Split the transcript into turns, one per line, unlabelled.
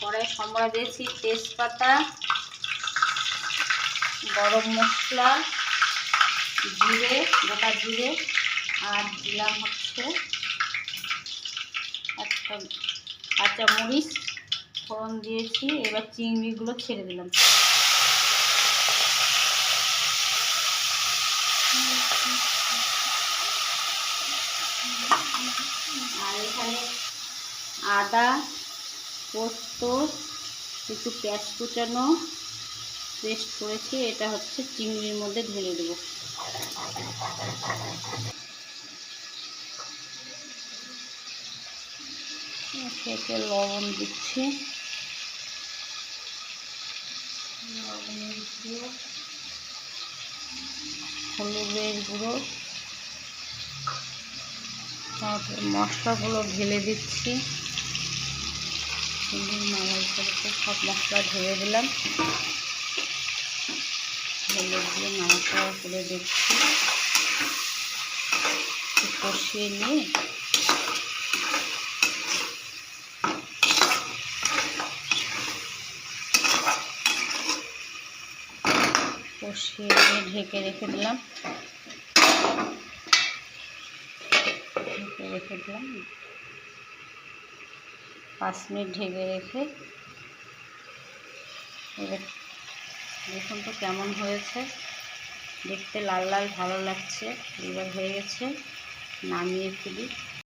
কড়াই সম্বরা দিয়েছি তেজপাতা, গরম মশলা, জিরে, গোটা জিরে, আর দিলাম হচ্ছে একটা কাঁচামরিচ ফোড়ন দিয়েছি। এবার চিংড়িগুলো ছেড়ে দিলাম। আর এখানে আদা, পোস্ত, একটু পেঁয়াজ কুচানো পেস্ট করেছি, এটা হচ্ছে চিংড়ির মধ্যে ঢেলে দেবো। এতে লবণ দিচ্ছি, হলুদের গুঁড়ো, তারপরে মশলাগুলো ঢেলে দিচ্ছি। মালাই করে সব মশলা ঢেলে দিলাম, ঢেলে দিয়ে নাড়াচাড়া করে দিচ্ছি। কষিয়ে নিয়ে ঢেকে রেখে দিলাম। 5 মিনিট ঢেকে রেখে এবার দেখুন তো কেমন হয়েছে, দেখতে লাল লাল ভালো লাগছে। এবার হয়ে গেছে, নামিয়ে ফেলি।